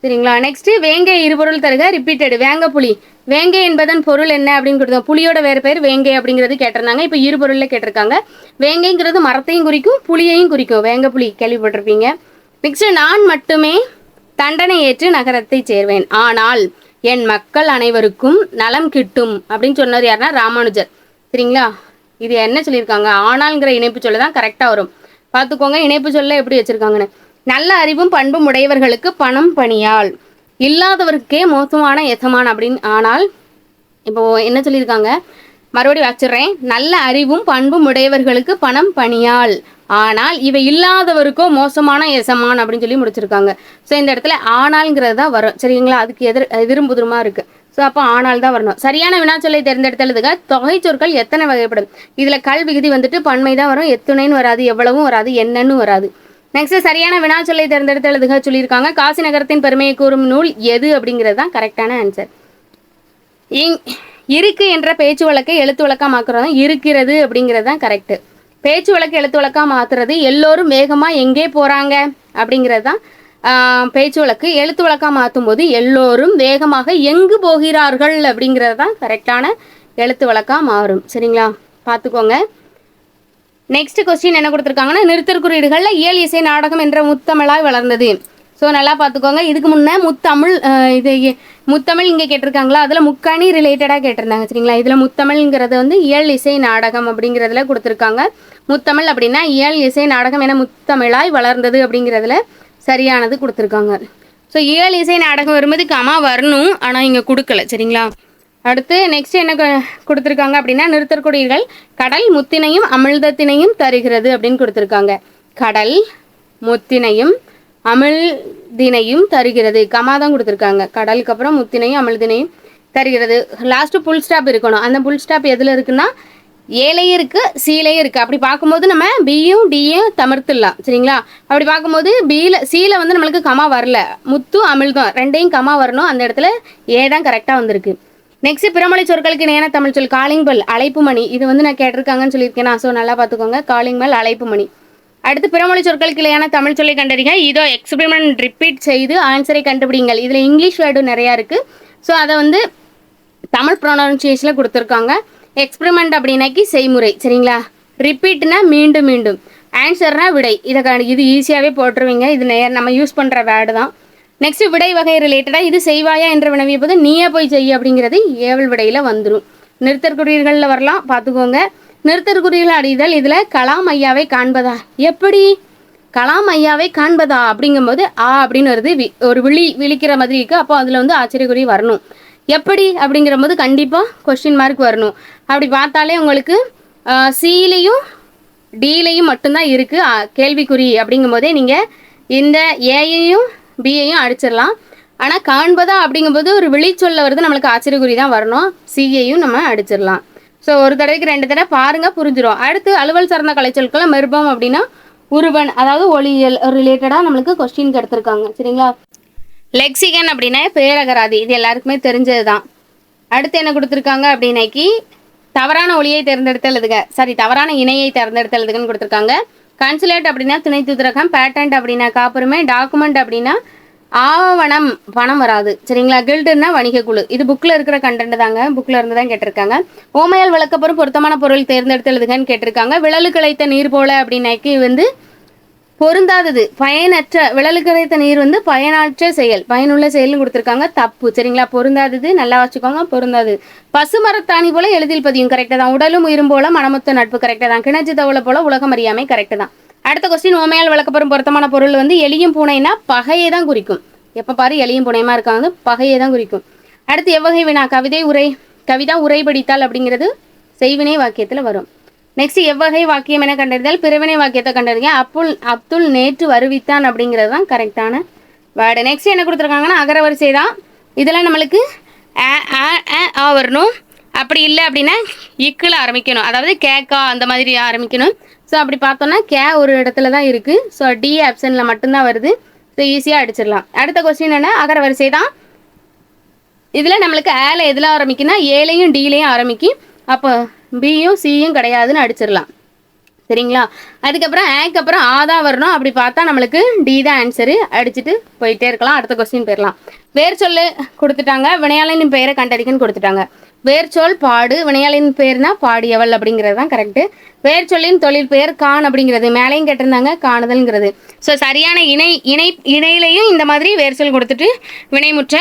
சரிங்களா? நெக்ஸ்ட் வேங்கை இருபொருள் தருக ரிப்பீட்டடு. வேங்க புலி. வேங்கை என்பதன் பொருள் என்ன அப்படின்னு கொடுத்தோம். புலியோட வேறு பேர் வேங்கை அப்படிங்கிறது கேட்டிருந்தாங்க. இப்போ இருபொருளில் கேட்டிருக்காங்க. வேங்கைங்கிறது மரத்தையும் குறிக்கும், புலியையும் குறிக்கும். வேங்க புலி கேள்விப்பட்டிருப்பீங்க. நெக்ஸ்ட் நான் மட்டுமே தண்டனை ஏற்று நகரத்தை சேர்வேன், ஆனால் என் மக்கள் அனைவருக்கும் நலம் கிட்டும் அப்படின்னு சொன்னது யாருன்னா ராமானுஜர். சரிங்களா? இது என்ன சொல்லியிருக்காங்க, ஆனால்ங்கிற இணைப்பு சொல்ல தான் கரெக்டாக வரும். பார்த்துக்கோங்க இணைப்பு சொல்ல எப்படி வச்சுருக்காங்கன்னு. நல்ல அறிவும் பண்பும் உடையவர்களுக்கு பணம் பணியால், இல்லாதவருக்கே மோசமான எசமான் அப்படின்னு. ஆனால் இப்போ என்ன சொல்லியிருக்காங்க, மறுபடியும் வச்சிடுறேன். நல்ல அறிவும் பண்பும் உடையவர்களுக்கு பணம் பணியால், ஆனால் இவை இல்லாதவருக்கோ மோசமான எசமான் அப்படின்னு சொல்லி முடிச்சிருக்காங்க. ஸோ இந்த இடத்துல ஆனால்ங்கிறது தான் வரும். சரிங்களா? அதுக்கு எதிரும் புதிருமா இருக்குது. ஸோ அப்போ ஆனால் தான் வரணும். சரியான வினாச்சொல்லை தேர்ந்தெடுத்தலுதுங்க. தொகை சொற்கள் எத்தனை வகைப்படும். இதில் கல் விகுதி வந்துட்டு பன்மை தான் வரும். எத்துணைன்னு வராது, எவ்வளவும் வராது, என்னன்னு வராது. நெக்ஸ்ட் சரியான வினாச்சொல்லை தேர்ந்தெடுத்தலுதுக சொல்லியிருக்காங்க. காசி நகரத்தின் பெருமையை கூறும் நூல் எது அப்படிங்கிறது தான் கரெக்டான ஆன்சர். இருக்கு என்ற பேச்சு வழக்கை எழுத்து வழக்கா மாற்றுறது இருக்கிறது அப்படிங்கிறது தான் கரெக்டு. பேச்சு வழக்கு எழுத்து வழக்கா மாற்றுறது எல்லோரும் வேகமாக எங்கே போகிறாங்க அப்படிங்கிறது தான் பேச்சு வழக்கு. எழுத்து வழக்கா மாற்றும் போது எல்லோரும் வேகமாக எங்கு போகிறார்கள் அப்படிங்கிறது தான் கரெக்டான எழுத்து வழக்கா மாறும். சரிங்களா? பார்த்துக்கோங்க. நெக்ஸ்ட் கொஸ்டின் என்ன கொடுத்துருக்காங்கன்னா, நிறுத்தற்குறியீடுகளில் இயல் இசை நாடகம் என்ற முத்தமிழாய் வளர்ந்தது. ஸோ நல்லா பார்த்துக்கோங்க. இதுக்கு முன்னே முத்தமிழ், இது முத்தமிழ் இங்கே கேட்டிருக்காங்களா, அதில் முக்கணி ரிலேட்டடாக கேட்டிருந்தாங்க. சரிங்களா? இதில் முத்தமிழ்ங்கிறது வந்து இயல் இசை நாடகம் அப்படிங்கிறதுல கொடுத்துருக்காங்க. முத்தமிழ் அப்படின்னா இயல் இசை நாடகம் என முத்தமிழாய் வளர்ந்தது அப்படிங்கிறதுல சரியானது கொடுத்துருக்காங்க. ஸோ இயல் இசை நாடகம் வரும்போது கமா வரணும், ஆனால் இங்கே கொடுக்கல. சரிங்களா? அடுத்து நெக்ஸ்ட் என்ன கொடுத்துருக்காங்க அப்படின்னா, நிறுத்தற்குறியீடுகள் கடல் முத்தினையும் அமிழ்தத்தினையும் தருகிறது அப்படின்னு கொடுத்துருக்காங்க. கடல் முத்தினையும் அமிழ்தினையும் தருகிறது. கமா தான் கொடுத்துருக்காங்க. கடலுக்கு அப்புறம் முத்தினையும் அமிழ்தினையும் தருகிறது. லாஸ்ட்டு புல் ஸ்டாப் இருக்கணும். அந்த புல் ஸ்டாப் எதில் இருக்குன்னா ஏலையும் இருக்குது, சீலையும் இருக்குது. அப்படி பார்க்கும்போது நம்ம பியும் டியும் தவிர்த்துடலாம். சரிங்களா? அப்படி பார்க்கும்போது சீல வந்து நம்மளுக்கு கமா வரல, முத்து அமிழ்தம் ரெண்டையும் கமா வரணும். அந்த இடத்துல ஏ தான் கரெக்டாக வந்திருக்கு. நெக்ஸ்ட் பிறமொழி சொற்களுக்கு நேன தமிழ் சொல் காலிங் பெல் அழைப்பு மணி. இது வந்து நான் கேட்டிருக்காங்கன்னு சொல்லியிருக்கேன். ஸோ நல்லா பார்த்துக்கோங்க. காலிங் பெல் அழைப்பு மணி. அடுத்து பிறமொழி சொற்களுக்கு இல்லையான தமிழ் சொல்லை கண்டறிங்க. இதோ எக்ஸ்பெரிமெண்ட் ரிப்பீட் செய்து ஆன்சரை கண்டுபிடிங்கள். இதில் இங்கிலீஷ் வேர்டு நிறையா இருக்குது. ஸோ அதை வந்து தமிழ் ப்ரொனவுன்சியேஷனில் கொடுத்துருக்காங்க. எக்ஸ்பெரிமெண்ட் அப்படின்னாக்கி செய்முறை. சரிங்களா? ரிப்பீட்னா மீண்டும் மீண்டும், ஆன்சர்னா விடை. இது ஈஸியாகவே போட்டுருவீங்க. இது நம்ம யூஸ் பண்ணுற வேர்டு தான். நெக்ஸ்ட் விடை வகை ரிலேட்டடாக இது செய்வாயா என்று வினவிய போது நீயே போய் செய்ய அப்படிங்கிறது ஏவல் விடையில் வந்துடும். நிறுத்தற்குறியீடுகளில் வரலாம், பார்த்துக்கோங்க. நிறுத்தற்குறியீடுகள் அடிதல் இதில் கலாம் ஐயாவை காண்பதா, எப்படி கலாம் ஐயாவை காண்பதா அப்படிங்கும்போது அப்படின்னு வருது. ஒரு விழிக்கிற மாதிரி இருக்குது. அப்போ அதில் வந்து ஆச்சரியக்குறி வரணும். எப்படி அப்படிங்கிற போது கண்டிப்பாக கொஸ்டின் மார்க் வரணும். அப்படி பார்த்தாலே உங்களுக்கு சிலையும் டிலையும் மட்டும்தான் இருக்குது கேள்விக்குறி. அப்படிங்கும்போதே நீங்கள் இந்த ஏயையும் பியையும் அடிச்சிடலாம். ஆனால் காண்பதா அப்படிங்கும்போது ஒரு விழிச்சொல்ல வருது, நம்மளுக்கு ஆச்சரியக்குறி தான் வரணும். சியையும் நம்ம அடிச்சிடலாம். ஸோ ஒரு தடவைக்கு 2 தடவை பாருங்கள், புரிஞ்சிடும். அடுத்து அலுவல் சார்ந்த கலைச்சொற்களை மெருபம் அப்படின்னா உருவன், அதாவது ஒளியியல் ரிலேட்டடாக நம்மளுக்கு கொஸ்டின் எடுத்திருக்காங்க. சரிங்களா? லெக்சிகன் அப்படின்னா பேரகராதி. இது எல்லாருக்குமே தெரிஞ்சது தான். அடுத்து என்ன கொடுத்துருக்காங்க அப்படின்னாக்கி தவறான ஒளியை தேர்ந்தெடுத்தலுதுங்க, தவறான இணையை தேர்ந்தெடுத்தலுதுன்னு கொடுத்துருக்காங்க. கன்சுலேட் அப்படின்னா துணை தூதரகம், பேட்டன்ட் அப்படின்னா காப்புரிமை, டாக்குமெண்ட் அப்படின்னா ஆவணம், பணம் வராது. சரிங்களா? கில்டுன்னா வணிக குழு. இது புக்கில் இருக்கிற கண்டென்ட் தாங்க, புக்கில் இருந்து தான் கேட்டிருக்காங்க. ஓமையால் விளக்கப்பொருள் பொருத்தமான பொருள் தேர்ந்தெடுத்தலுதுங்கன்னு கேட்டிருக்காங்க. விழலு கிடைத்த நீர் போல அப்படின்னாக்கி வந்து பொருந்தாதது, பயனற்ற. விழலு கிடைத்த நீர் வந்து பயனற்ற செயல், பயனுள்ள செயல்னு கொடுத்துருக்காங்க. தப்பு. சரிங்களா? பொருந்தாதது நல்லா வச்சுக்கோங்க, பொருந்தாது. பசுமரத்தாணி போல எளிதில் பதியும், கரெக்டாக தான். உடலும் உயிரும் போல மனமொத்த நட்பு, கரெக்டாக தான். கிணற்று தவளை போல உலகம் அறியாமை, கரெக்டு தான். அடுத்த கொஸ்டின், ஓமையால் விளக்கப்பெறும் பொருத்தமான பொருள் வந்து எலியும் பூனைனா பகையை தான் குறிக்கும். எப்போ பாரு எலியும் பூனையுமா இருக்காங்க, பகையை தான் குறிக்கும். அடுத்து எவ்வகை வினா, கவிதா உரை படித்தால் அப்படிங்கிறது செய்வினை வாக்கியத்தில் வரும். நெக்ஸ்ட் எவ்வகை வாக்கியம் என கண்டறிதல், பிறவினை வாக்கியத்தை கண்டறிங்க. அப்துல் நேற்று வருவித்தான் அப்படிங்கிறது தான் கரெக்டான வேர்டு. நெக்ஸ்ட் என்ன கொடுத்துருக்காங்கன்னா அகரவரிசை தான். இதெல்லாம் நம்மளுக்கு வரணும். அப்படி இல்லை அப்படின்னா இக்கில் ஆரம்பிக்கணும், அதாவது கேக்கா அந்த மாதிரி ஆரம்பிக்கணும். ஸோ அப்படி பார்த்தோன்னா கே ஒரு இடத்துல தான் இருக்குது. ஸோ டி ஆப்ஷனில் மட்டும்தான் வருது. ஸோ ஈஸியாக அடிச்சிடலாம். அடுத்த கொஸ்டின் என்ன, அகரவரிசை தான். இதில் நம்மளுக்கு ஏல எதில் ஆரம்பிக்குன்னா ஏலையும் டிலையும் ஆரம்பிக்கும். அப்போ பியும் சியும் கிடையாதுன்னு அடிச்சிடலாம். சரிங்களா? அதுக்கப்புறம் ஏக்கு அப்புறம் ஆதான் வரணும். அப்படி பார்த்தா நம்மளுக்கு டி தான் ஆன்சரு. அடிச்சுட்டு போயிட்டே இருக்கலாம். அடுத்த கொஸ்டின் போயிடலாம். வேர் சொல்லு கொடுத்துட்டாங்க, வினையாளனின் பெயரை கண்டறிக்கன்னு கொடுத்துட்டாங்க. வேர்ச்சொல் பாடு, வினையாளின் பேர்னா பாடியவள் அப்படிங்கிறது தான் கரெக்டு. வேர்ச்சொல்லின் தொழில் பெயர் கான் அப்படிங்கிறது மேலேயும் கேட்டிருந்தாங்க, காணுதல்ங்கிறது. ஸோ சரியான இணையிலையும் இந்த மாதிரி வேர்ச்சொல் கொடுத்துட்டு வினைமுற்ற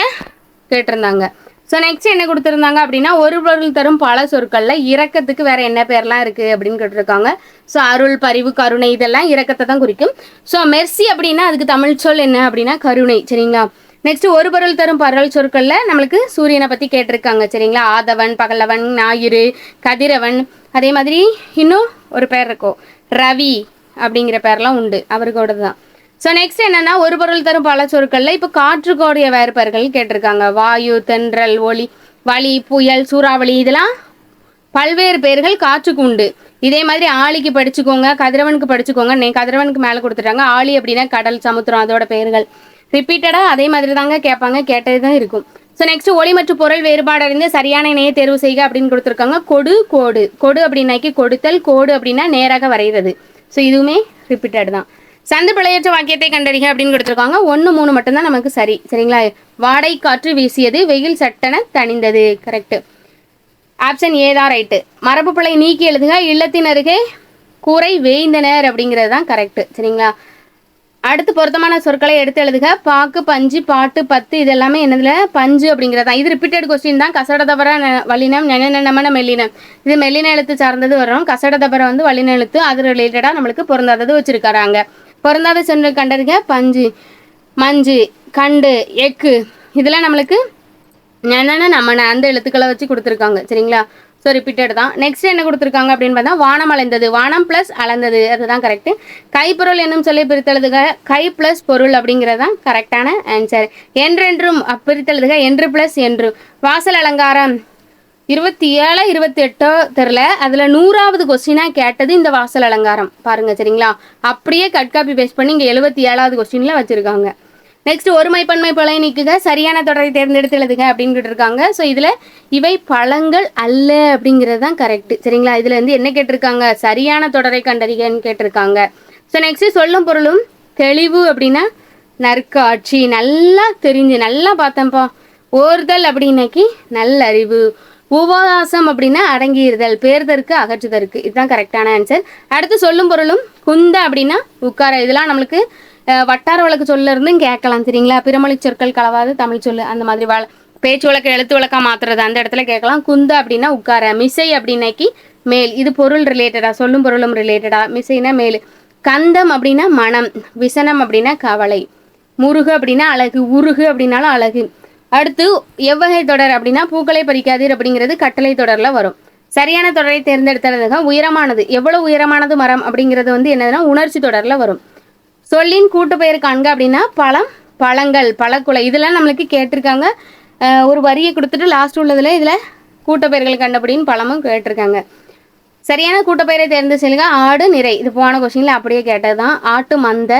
கேட்டிருந்தாங்க. ஸோ நெக்ஸ்ட் என்ன கொடுத்துருந்தாங்க அப்படின்னா, ஒரு பொருள் தரும் பல சொற்களில் இரக்கத்துக்கு வேற என்ன பேர்லாம் இருக்குது அப்படின்னு கேட்டிருக்காங்க. ஸோ அருள், பரிவு, கருணை இதெல்லாம் இரக்கத்தை தான் குறிக்கும். ஸோ மெர்சி அப்படின்னா அதுக்கு தமிழ் சொல் என்ன அப்படின்னா கருணை. சரிங்களா? நெக்ஸ்ட் ஒரு பொருள் தரும் பரல் சொற்களில் நம்மளுக்கு சூரியனை பற்றி கேட்டிருக்காங்க. சரிங்களா? ஆதவன், பகலவன், ஞாயிறு, கதிரவன், அதே மாதிரி இன்னும் ஒரு பேர் இருக்கும் ரவி அப்படிங்கிற பேர்லாம் உண்டு, அவருக்கோட தான். ஸோ நெக்ஸ்ட் என்னன்னா, ஒரு பொருள் தரும் பல சொற்களில் இப்போ காற்றுக்கோடைய வேறுபெயர்கள் கேட்டிருக்காங்க. வாயு, தென்றல், ஒளி, வளி, புயல், சூறாவளி இதெல்லாம் பல்வேறு பெயர்கள் காற்றுக்கு உண்டு. இதே மாதிரி ஆளிக்கு படிச்சுக்கோங்க, கதிரவனுக்கு படிச்சுக்கோங்க. கதிரவனுக்கு மேலே கொடுத்துட்டாங்க. ஆளி அப்படின்னா கடல், சமுத்திரம், அதோட பெயர்கள் ரிப்பீட்டடாக அதே மாதிரி தாங்க கேட்பாங்க, கேட்டது தான் இருக்கும். ஸோ நெக்ஸ்ட் ஒளி மற்றும் பொருள் வேறுபாடு அறிந்து சரியான இணையை தேர்வு செய்க அப்படின்னு கொடுத்துருக்காங்க. கொடு, கோடு. கொடு அப்படின்னாக்கி கொடுத்தல், கோடு அப்படின்னா நேராக வரைகிறது. ஸோ இதுவுமே ரிப்பீட்டட் தான். சந்து பிழையற்ற வாக்கியத்தை கண்டறிக அப்படின்னு கொடுத்துருக்காங்க. 1, 3 மட்டும்தான் நமக்கு சரி. சரிங்களா? வாடை காற்று வீசியது, வெயில் சட்டென தணிந்தது. கரெக்டு. ஆப்ஷன் ஏ தான் ரைட்டு. மரபு பிழை நீக்கி எழுதுக. இல்லத்தின் அருகே கூரை வேய்ந்தனர் அப்படிங்கிறது தான் கரெக்டு. சரிங்களா? அடுத்து பொருத்தமான சொற்களை எடுத்து எழுதுக. பாக்கு, பஞ்சு, பாட்டு, பத்து இதெல்லாமே என்னதுல பஞ்சு அப்படிங்கிறதா. இது ரிப்பீட்டட் கொஸ்டின் தான். கசடதபர வல்லினம், நமன மெல்லினம். இது மெல்லின எழுத்து சார்ந்தது வரும். கசடதபர வந்து வல்லின எழுத்து, அது ரிலேட்டடாக நம்மளுக்கு பொருந்தாதது வச்சிருக்காங்க. பொருந்தாத சொற்கள் கண்டறிக. பஞ்சு, மஞ்சு, கண்டு, எக்கு இதெல்லாம் நம்மளுக்கு நமன அந்த எழுத்துக்களை வச்சு கொடுத்துருக்காங்க. சரிங்களா? ஸோ ரிப்பீட்டட் தான். நெக்ஸ்ட் என்ன கொடுத்துருக்காங்க அப்படின்னு பார்த்தா வானம் அலைந்தது. வானம் ப்ளஸ் அளந்தது அதுதான் கரெக்டு. கைப்பொருள் என்னும் சொல்லி பிரித்தெழுதுக. கை ப்ளஸ் பொருள் அப்படிங்கிறது தான் கரெக்டான ஆன்சர். என்றென்றும் பிரித்தெழுதுக. என்று ப்ளஸ் என்று. வாசல் அலங்காரம் 27 28 தெரில, அதில் 100வது கொஸ்டினாக கேட்டது இந்த வாசல் அலங்காரம் பாருங்கள். சரிங்களா? அப்படியே கட் காப்பி பேஸ்ட் பண்ணி இங்கே 77வது கொஸ்டினில் வச்சுருக்காங்க. நெக்ஸ்ட் ஒருமை பன்மை பிழை நீக்குக. சரியான தொடரை தேர்ந்தெடுத்து எழுதுக அப்படின்னு கேட்டிருக்காங்க. ஸோ இதில் இவை பழங்கள் அல்ல அப்படிங்கிறது தான் கரெக்டு. சரிங்களா? இதில் வந்து என்ன கேட்டிருக்காங்க, சரியான தொடரை கண்டறிகன்னு கேட்டிருக்காங்க. ஸோ நெக்ஸ்ட் சொல்லும் பொருளும் தெளிவு அப்படின்னா நற்காட்சி, நல்லா தெரிஞ்சு நல்லா பார்த்தேன்ப்பா. ஓர்தல் அப்படின்னாக்கி நல்லறிவு. உபவாசம் அப்படின்னா அடங்கியிருதல், பேர்தற்கு அகற்றுதற்கு. இதுதான் கரெக்டான ஆன்சர். அடுத்து சொல்லும் பொருளும் குந்த அப்படின்னா உட்கார. இதெல்லாம் நம்மளுக்கு வட்டார வழக்கு சொல்ல இருந்தும் கேட்கலாம். சரிங்களா? பிறமொழி சொற்கள் கலவாது தமிழ் சொல்லு அந்த மாதிரி பேச்சு வழக்கு எழுத்து வழக்கா மாத்துறது அந்த இடத்துல கேட்கலாம். குந்த அப்படின்னா உட்கார. மிசை அப்படின்னாக்கி மேல். இது பொருள் ரிலேட்டடா, சொல்லும் பொருளும் ரிலேட்டடா. மிசைனா மேல். கந்தம் அப்படின்னா மனம். விசனம் அப்படின்னா கவலை. முருகு அப்படின்னா அழகு. உருகு அப்படின்னாலும் அழகு. அடுத்து எவ்வகை தொடர் அப்படின்னா பூக்களை பறிக்காதீர் அப்படிங்கிறது கட்டளை தொடரில் வரும். சரியான தொடரை தேர்ந்தெடுத்ததுங்க. உயரமானது, எவ்வளவு உயரமானது மரம் அப்படிங்கிறது வந்து என்னதுன்னா உணர்ச்சி தொடரில் வரும். சொல்லின் கூட்டு பெயர் காண்க அப்படின்னா பழம், பழங்கள், பழக்குலை இதெல்லாம் நம்மளுக்கு கேட்டிருக்காங்க. ஒரு வரியை கொடுத்துட்டு லாஸ்ட் உள்ளதில் இதில் கூட்டப்பெயர்கள் கண்டபடின்னு பழமும் கேட்டிருக்காங்க. சரியான கூட்டப்பெயரை தேர்ந்து செல்லுங்க. ஆடு நிறை, இது போன கொஸ்டினில் அப்படியே கேட்டது தான். ஆட்டு மந்த,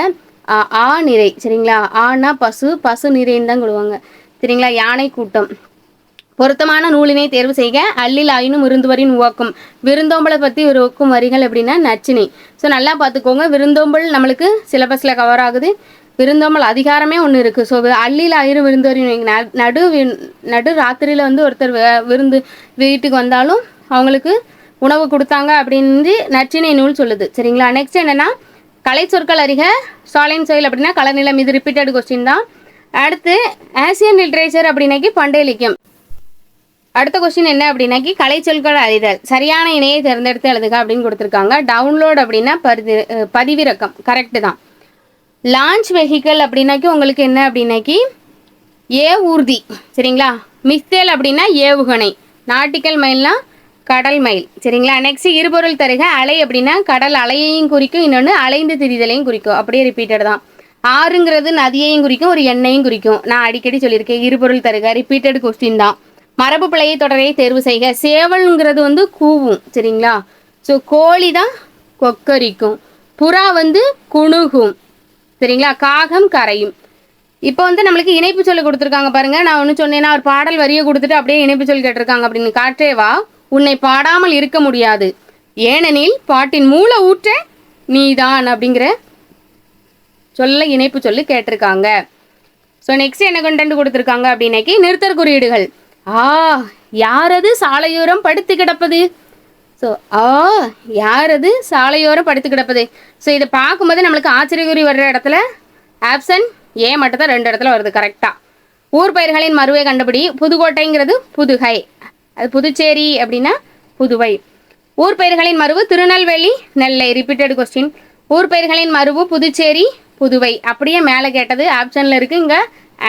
ஆ நிறை. சரிங்களா? ஆனா பசு, பசு நிறைன்னு தான் சொல்லுவாங்க. சரிங்களா? யானை கூட்டம். பொருத்தமான நூலினை தேர்வு செய்க. அல்லில் ஆயினும் விருந்துவரின் உவாக்கும். விருந்தோம்பலை பற்றி உருவாக்கும் வரிகள் அப்படின்னா நச்சினை. ஸோ நல்லா பார்த்துக்கோங்க. விருந்தோம்பல் நம்மளுக்கு சிலபஸில் கவர் ஆகுது. விருந்தோம்பல் அதிகாரமே ஒன்று இருக்குது. ஸோ அல்லில் ஆயிரம் விருந்துவரின் நடு ராத்திரியில் வந்து ஒருத்தர் விருந்து வீட்டுக்கு வந்தாலும் அவங்களுக்கு உணவு கொடுத்தாங்க அப்படின்னு நச்சினை நூல் சொல்லுது. சரிங்களா? நெக்ஸ்ட் என்னென்னா கலை சொற்கள் அறிக. சாலைன் செயல் அப்படின்னா கலநிலம். இது ரிப்பீட்டட் கொஸ்டின் தான். அடுத்து ஆசியன் லிட்ரேச்சர் அப்படின்னாக்கி பண்டைய இலக்கியம். அடுத்த கொஸ்டின் என்ன அப்படின்னாக்கி கலை சொற்கள் அறிதல். சரியான இணையை தேர்ந்தெடுத்து எழுதுக அப்படின்னு கொடுத்துருக்காங்க. டவுன்லோட் அப்படின்னா பதிவிறக்கம். கரெக்டு தான். லான்ச் வெஹிக்கல் அப்படின்னாக்கி உங்களுக்கு என்ன அப்படின்னாக்கி ஊர்தி. சரிங்களா? மிஸ்தேல் அப்படின்னா ஏவுகணை. நாட்டிக்கல் மைல்னா கடல் மயில். சரிங்களா? நெக்ஸ்ட் இருபொருள் தருக. அலை அப்படின்னா கடல் அலையையும் குறிக்கும், இன்னொன்று அலைந்து திரிதலையும் குறிக்கும். அப்படியே ரிப்பீட்டட் தான். ஆறுங்கிறது நதியையும் குறிக்கும், ஒரு எண்ணெயும் குறிக்கும். நான் அடிக்கடி சொல்லியிருக்கேன். இருபொருள் தருக ரிப்பீட்டட் கொஸ்டின் தான். மரபு பிழையை தொடரை தேர்வு செய்க. சேவல்ங்கிறது வந்து கூவும். சரிங்களா? ஸோ கோழி தான் கொக்கரிக்கும். புறா வந்து குணுகும். சரிங்களா? காகம் கரையும். இப்போ வந்து நம்மளுக்கு இணைப்பு சொல்லி கொடுத்துருக்காங்க பாருங்க. நான் ஒன்று சொன்னேன்னா ஒரு பாடல் வரியை கொடுத்துட்டு அப்படியே இணைப்பு சொல்லி கேட்டிருக்காங்க அப்படின்னு. காற்றேவா உன்னை பாடாமல் இருக்க முடியாது, ஏனெனில் பாட்டின் மூல ஊற்ற நீதான் அப்படிங்கிற சொல்ல இணைப்பு சொல்லி கேட்டிருக்காங்க. ஸோ நெக்ஸ்ட் என்ன கண்டென்ட் கொடுத்துருக்காங்க அப்படின்னாக்கி நிறுத்தற் குறியீடுகள். யாரது சாலையோரம் படுத்து கிடப்பது? ஸோ யாரது சாலையோரம் படுத்து கிடப்பது? ஸோ இதை பார்க்கும்போது நம்மளுக்கு ஆச்சரியக்குறி வர்ற இடத்துல ஆப்ஷன் ஏ மட்டும் தான் 2 இடத்துல வருது கரெக்டாக. ஊர் பெயர்களின் மறுவை கண்டுபிடி. புதுக்கோட்டைங்கிறது புதுகை, அது புதுச்சேரி அப்படின்னா புதுவை. ஊர் பெயர்களின் மறுவு திருநெல்வேலி, நெல்லை. Repeated question. ஊர் பெயர்களின் மறுவு புதுச்சேரி, புதுவை. அப்படியே மேலே கேட்டது ஆப்ஷனில் இருக்குது, இங்கே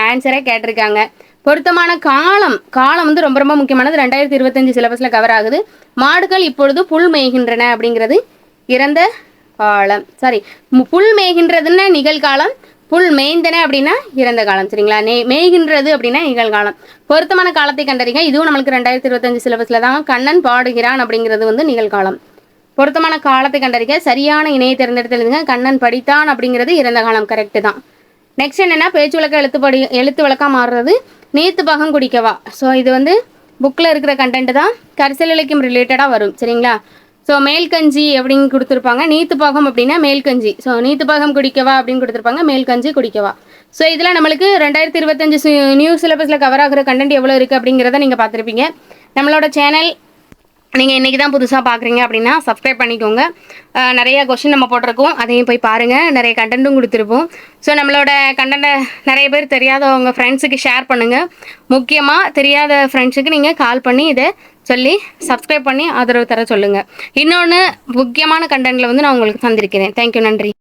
ஆன்சரை கேட்டிருக்காங்க. பொருத்தமான காலம். காலம் வந்து ரொம்ப ரொம்ப முக்கியமானது. 2025 சிலபஸில் கவர் ஆகுது. மாடுகள் இப்பொழுது புல் மேய்கின்றன அப்படிங்கிறது இறந்த காலம். சாரி, புல் மேய்கின்றதுன்னா நிகழ்காலம், புல் மேய்ந்தன அப்படின்னா இறந்த காலம். சரிங்களா? மேய்கின்றது அப்படின்னா நிகழ்காலம். பொருத்தமான காலத்தை கண்டறிங்க. இதுவும் நம்மளுக்கு 2025 சிலபஸில் தான். கண்ணன் பாடுகிறான் அப்படிங்கிறது வந்து நிகழ்காலம். பொருத்தமான காலத்தை கண்டறிங்க. சரியான இணையை தேர்ந்தெடுத்து எழுதுங்க. கண்ணன் படித்தான் அப்படிங்கிறது இறந்த காலம். கரெக்டு தான். நெக்ஸ்ட் என்னென்னா பேச்சு வழக்க எழுத்து வழக்காக மாறுறது. நீத்து பாகம் குடிக்கவா. ஸோ இது வந்து புக்கில் இருக்கிற கண்டென்ட் தான், கரிசல் இலக்கியம் ரிலேட்டடாக வரும். சரிங்களா? ஸோ மேல்கஞ்சி அப்படின்னு கொடுத்துருப்பாங்க. நீத்து பாகம் அப்படின்னா மேல்கஞ்சி. ஸோ நீத்து பாகம் குடிக்கவா அப்படின்னு கொடுத்துருப்பாங்க, மேல்கஞ்சி குடிக்கவா. ஸோ இதில் நம்மளுக்கு 2025 நியூ சிலபஸில் கவர் ஆகிற கண்டென்ட் எவ்வளோ இருக்குது அப்படிங்கிறத நீங்கள் பார்த்துருப்பீங்க. நம்மளோட சேனல் நீங்கள் இன்றைக்கி தான் புதுசாக பார்க்குறீங்க அப்படின்னா சப்ஸ்கிரைப் பண்ணிக்கோங்க. நிறைய கொஷின் நம்ம போட்டிருக்கோம், அதையும் போய் பாருங்கள். நிறைய கண்டென்ட்டும் கொடுத்துருப்போம். ஸோ நம்மளோட கண்டென்ட்டை நிறைய பேர் தெரியாதவங்க ஃப்ரெண்ட்ஸுக்கு ஷேர் பண்ணுங்கள். முக்கியமாக தெரியாத ஃப்ரெண்ட்ஸுக்கு நீங்கள் கால் பண்ணி இதை சொல்லி சப்ஸ்கிரைப் பண்ணி ஆதரவு தர சொல்லுங்கள். இன்னொன்று முக்கியமான கண்டென்ட்டில் வந்து நான் உங்களுக்கு தந்திருக்கிறேன். தேங்க்யூ, நன்றி.